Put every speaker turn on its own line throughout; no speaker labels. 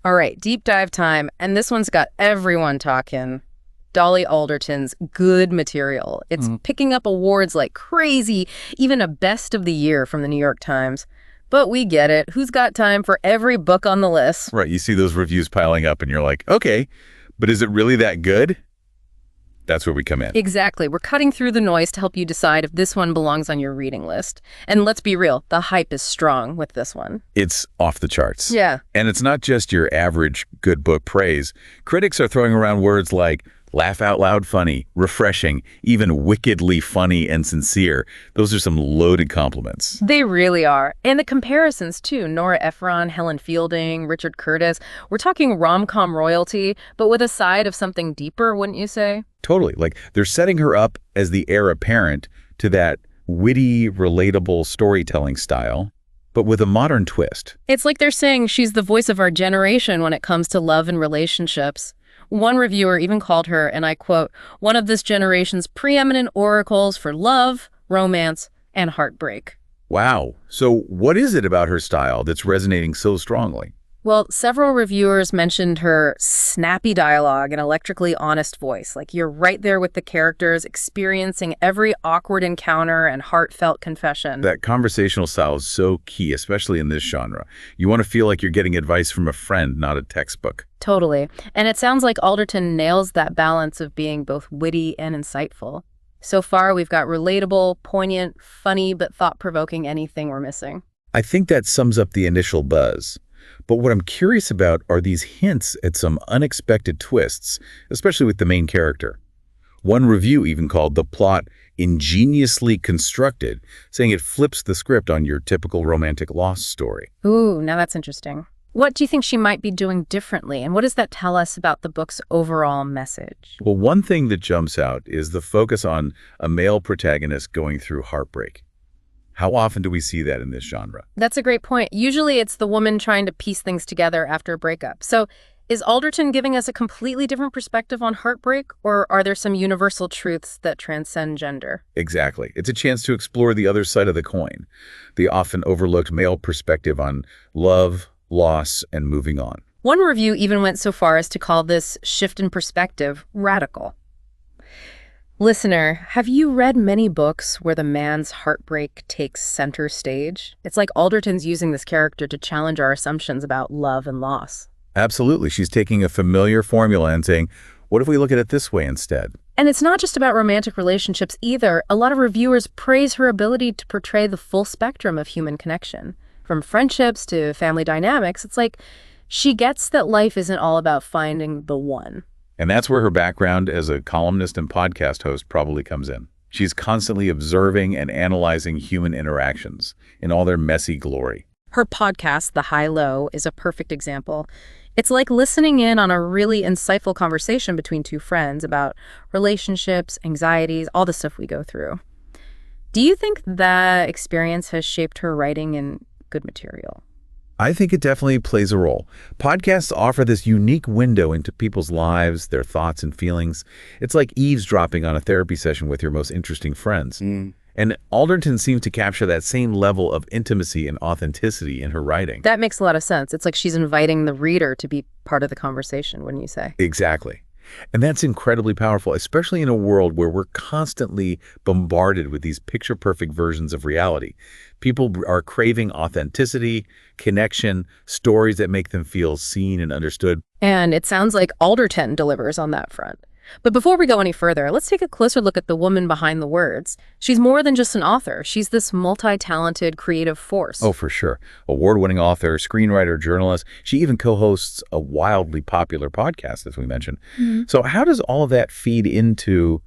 All right, deep dive time, and this one's got everyone talking. Dolly Alderton's Good Material. It's picking up awards like crazy, even a Best of the Year from the New York Times. But we get it. Who's got time for every book on the list?
Right, you see those reviews piling up and you're like, okay, but is it really that good? That's where we come in.
Exactly. We're cutting through the noise to help you decide if this one belongs on your reading list. And let's be real, the hype is strong with this one.
It's off the charts.
Yeah.
And it's not just your average good book praise. Critics are throwing around words like laugh out loud funny, refreshing, even wickedly funny and sincere. Those are some loaded compliments.
They really are. And the comparisons, too. Nora Ephron, Helen Fielding, Richard Curtis. We're talking rom-com royalty, but with a side of something deeper, wouldn't you say?
Totally. Like, they're setting her up as the heir apparent to that witty, relatable storytelling style, but with a modern twist.
It's like they're saying she's the voice of our generation when it comes to love and relationships. One reviewer even called her, and I quote, one of this generation's preeminent oracles for love, romance, and heartbreak.
Wow. So what is it about her style that's resonating so strongly?
Well, several reviewers mentioned her snappy dialogue and electrically honest voice. Like you're right there with the characters, experiencing every awkward encounter and heartfelt confession.
That conversational style is so key, especially in this genre. You want to feel like you're getting advice from a friend, not a textbook.
Totally. And it sounds like Alderton nails that balance of being both witty and insightful. So far, we've got relatable, poignant, funny, but thought-provoking anything we're missing.
I think that sums up the initial buzz. But what I'm curious about are these hints at some unexpected twists, especially with the main character. One review even called the plot ingeniously constructed, saying it flips the script on your typical romantic loss story.
Ooh, now that's interesting. What do you think she might be doing differently, and what does that tell us about the book's overall message?
Well, one thing that jumps out is the focus on a male protagonist going through heartbreak. How often do we see that in this genre?
That's a great point. Usually it's the woman trying to piece things together after a breakup. So is Alderton giving us a completely different perspective on heartbreak, or are there some universal truths that transcend gender?
Exactly. It's a chance to explore the other side of the coin, the often overlooked male perspective on love, loss, and moving on.
One review even went so far as to call this shift in perspective radical. Listener, have you read many books where the man's heartbreak takes center stage? It's like Alderton's using this character to challenge our assumptions about love and loss.
Absolutely. She's taking a familiar formula and saying, what if we look at it this way instead?
And it's not just about romantic relationships either. A lot of reviewers praise her ability to portray the full spectrum of human connection. From friendships to family dynamics, it's like she gets that life isn't all about finding the one.
And that's where her background as a columnist and podcast host probably comes in. She's constantly observing and analyzing human interactions in all their messy glory.
Her podcast, The High Low, is a perfect example. It's like listening in on a really insightful conversation between two friends about relationships, anxieties, all the stuff we go through. Do you think that experience has shaped her writing in Good Material?
I think it definitely plays a role. Podcasts offer this unique window into people's lives, their thoughts and feelings. It's like eavesdropping on a therapy session with your most interesting friends. And Alderton seems to capture that same level of intimacy and authenticity in her writing.
That makes a lot of sense. It's like she's inviting the reader to be part of the conversation, wouldn't you say?
Exactly. And that's incredibly powerful, especially in a world where we're constantly bombarded with these picture-perfect versions of reality. People are craving authenticity, connection, stories that make them feel seen and understood.
And it sounds like Alderton delivers on that front. But before we go any further, let's take a closer look at the woman behind the words. She's more than just an author. She's this multi-talented creative force.
Oh, for sure. Award-winning author, screenwriter, journalist. She even co-hosts a wildly popular podcast, as we mentioned. So how does all of that feed into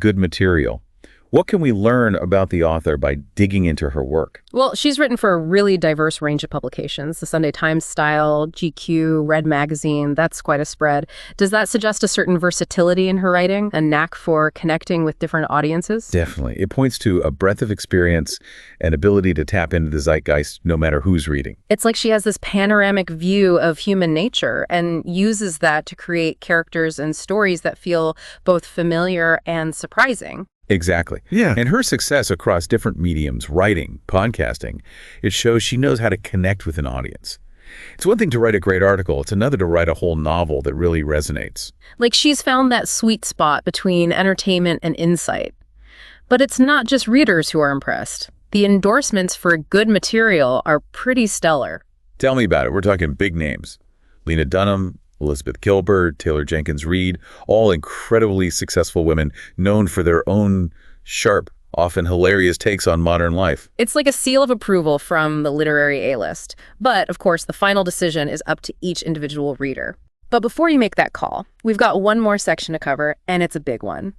Good Material? What can we learn about the author by digging into her work?
Well, she's written for a really diverse range of publications. The Sunday Times Style, GQ, Red Magazine, that's quite a spread. Does that suggest a certain versatility in her writing, a knack for connecting with different audiences?
Definitely. It points to a breadth of experience and ability to tap into the zeitgeist no matter who's reading.
It's like she has this panoramic view of human nature and uses that to create characters and stories that feel both familiar and surprising.
Exactly.
Yeah.
And her success across different mediums, writing, podcasting, it shows she knows how to connect with an audience. It's one thing to write a great article. It's another to write a whole novel that really resonates.
Like she's found that sweet spot between entertainment and insight. But it's not just readers who are impressed. The endorsements for good material are pretty stellar.
Tell me about it. We're talking big names. Lena Dunham, Elizabeth Gilbert, Taylor Jenkins Reid, all incredibly successful women known for their own sharp, often hilarious takes on modern life.
It's like a seal of approval from the literary A-list. But, of course, the final decision is up to each individual reader. But before you make that call, we've got one more section to cover, and it's a big one.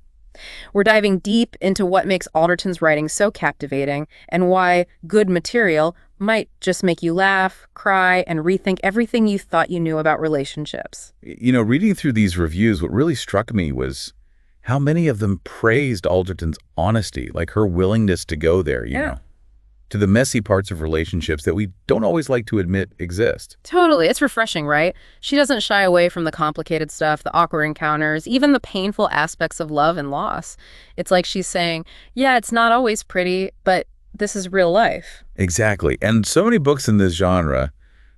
We're diving deep into what makes Alderton's writing so captivating and why good material might just make you laugh, cry, and rethink everything you thought you knew about relationships.
You know, reading through these reviews, what really struck me was how many of them praised Alderton's honesty, like her willingness to go there, you know, to the messy parts of relationships that we don't always like to admit exist.
Totally. It's refreshing, right? She doesn't shy away from the complicated stuff, the awkward encounters, even the painful aspects of love and loss. It's like she's saying, yeah, it's not always pretty, but this is real life.
Exactly. And so many books in this genre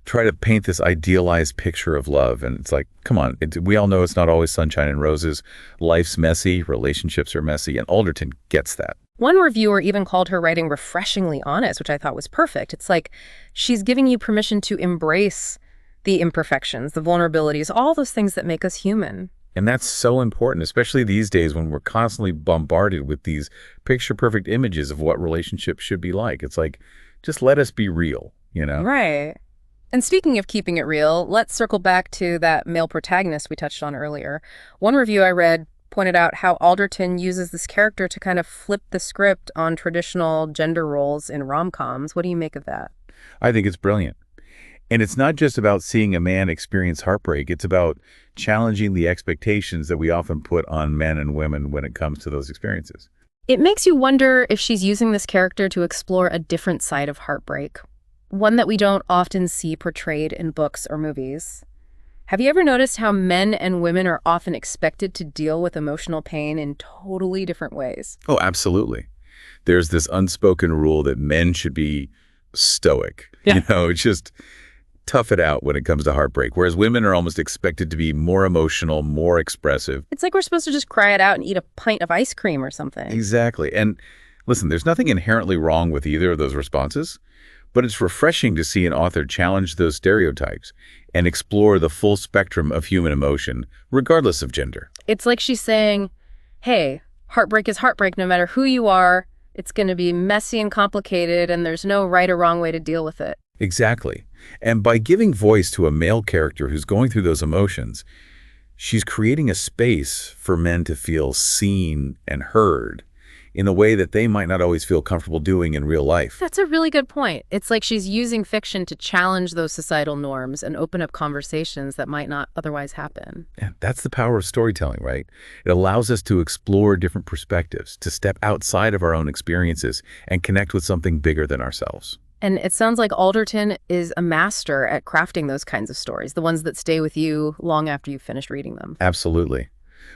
try to paint this idealized picture of love. And it's like, come on, we all know it's not always sunshine and roses. Life's messy, relationships are messy, and Alderton gets that.
One reviewer even called her writing refreshingly honest, which I thought was perfect. It's like she's giving you permission to embrace the imperfections, the vulnerabilities, all those things that make us human.
And that's so important, especially these days when we're constantly bombarded with these picture-perfect images of what relationships should be like. It's like, just let us be real, you know?
Right. And speaking of keeping it real, let's circle back to that male protagonist we touched on earlier. One review I read pointed out how Alderton uses this character to kind of flip the script on traditional gender roles in rom-coms. What do you make of that?
I think it's brilliant. And it's not just about seeing a man experience heartbreak. It's about challenging the expectations that we often put on men and women when it comes to those experiences.
It makes you wonder if she's using this character to explore a different side of heartbreak, one that we don't often see portrayed in books or movies. Have you ever noticed how men and women are often expected to deal with emotional pain in totally different ways?
Oh, absolutely. There's this unspoken rule that men should be stoic.
Yeah.
You know, just tough it out when it comes to heartbreak, whereas women are almost expected to be more emotional, more expressive.
It's like we're supposed to just cry it out and eat a pint of ice cream or something.
Exactly. And listen, there's nothing inherently wrong with either of those responses, but it's refreshing to see an author challenge those stereotypes and explore the full spectrum of human emotion, regardless of gender.
It's like she's saying, hey, heartbreak is heartbreak no matter who you are. It's going to be messy and complicated, and there's no right or wrong way to deal with it.
Exactly. And by giving voice to a male character who's going through those emotions, she's creating a space for men to feel seen and heard in a way that they might not always feel comfortable doing in real life.
That's a really good point. It's like she's using fiction to challenge those societal norms and open up conversations that might not otherwise happen.
And that's the power of storytelling, right? It allows us to explore different perspectives, to step outside of our own experiences and connect with something bigger than ourselves.
And it sounds like Alderton is a master at crafting those kinds of stories, the ones that stay with you long after you've finished reading them.
Absolutely.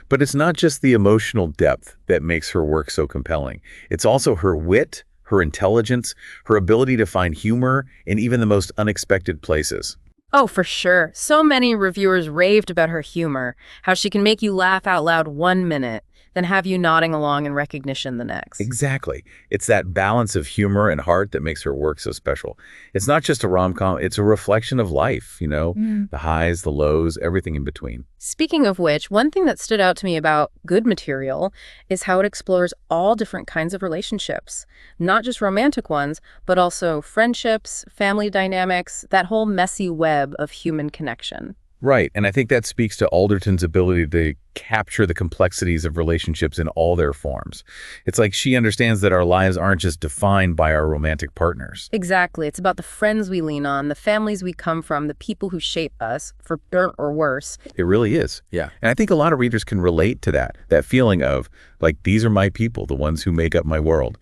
But it's not just the emotional depth that makes her work so compelling. It's also her wit, her intelligence, her ability to find humor in even the most unexpected places.
Oh, for sure. So many reviewers raved about her humor, how she can make you laugh out loud 1 minute, then have you nodding along in recognition the next.
Exactly. It's that balance of humor and heart that makes her work so special. It's not just a rom-com, it's a reflection of life, you know, the highs, the lows, everything in between.
Speaking of which, one thing that stood out to me about good material is how it explores all different kinds of relationships, not just romantic ones, but also friendships, family dynamics, that whole messy web of human connection.
Right, and I think that speaks to Alderton's ability to capture the complexities of relationships in all their forms. It's like she understands that our lives aren't just defined by our romantic partners.
Exactly. It's about the friends we lean on, the families we come from, the people who shape us, for better or worse.
It really is. Yeah. And I think a lot of readers can relate to that feeling of, like, these are my people, the ones who make up my world.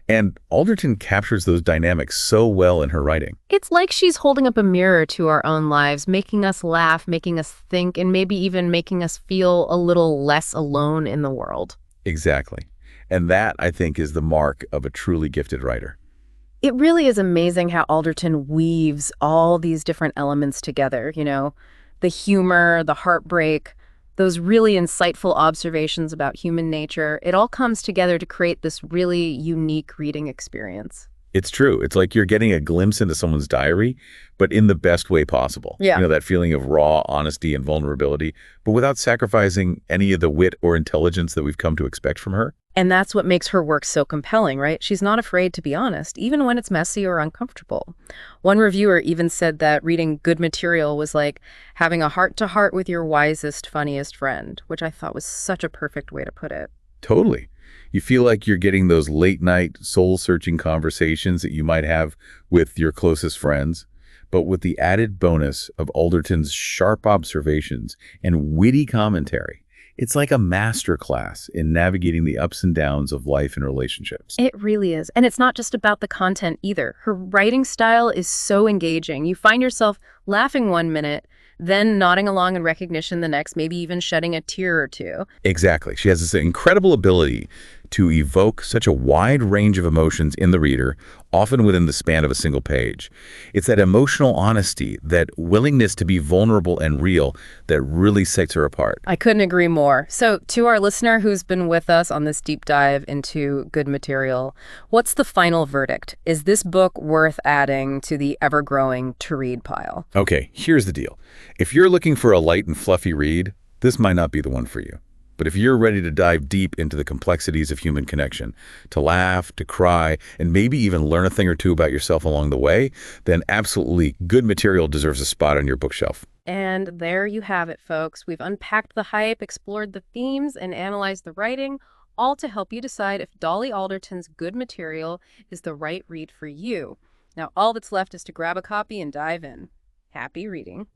And Alderton captures those dynamics so well in her writing.
It's like she's holding up a mirror to our own lives, making us laugh, making us think, and maybe even making us feel a little less alone in the world.
Exactly. And that, I think, is the mark of a truly gifted writer.
It really is amazing how Alderton weaves all these different elements together, the humor, the heartbreak, those really insightful observations about human nature. It all comes together to create this really unique reading experience.
It's true. It's like you're getting a glimpse into someone's diary, but in the best way possible.
Yeah.
That feeling of raw honesty and vulnerability, but without sacrificing any of the wit or intelligence that we've come to expect from her.
And that's what makes her work so compelling, right? She's not afraid to be honest, even when it's messy or uncomfortable. One reviewer even said that reading good material was like having a heart-to-heart with your wisest, funniest friend, which I thought was such a perfect way to put it.
Totally. You feel like you're getting those late-night, soul-searching conversations that you might have with your closest friends, but with the added bonus of Alderton's sharp observations and witty commentary. It's like a master class in navigating the ups and downs of life and relationships.
It really is. And it's not just about the content either. Her writing style is so engaging. You find yourself laughing one minute, then nodding along in recognition the next, maybe even shedding a tear or two.
Exactly. She has this incredible ability to evoke such a wide range of emotions in the reader, often within the span of a single page. It's that emotional honesty, that willingness to be vulnerable and real that really sets her apart.
I couldn't agree more. So to our listener who's been with us on this deep dive into good material, what's the final verdict? Is this book worth adding to the ever-growing to-read pile?
Okay, here's the deal. If you're looking for a light and fluffy read, this might not be the one for you. But if you're ready to dive deep into the complexities of human connection, to laugh, to cry, and maybe even learn a thing or two about yourself along the way, then absolutely good material deserves a spot on your bookshelf.
And there you have it, folks. We've unpacked the hype, explored the themes, and analyzed the writing, all to help you decide if Dolly Alderton's good material is the right read for you. Now, all that's left is to grab a copy and dive in. Happy reading.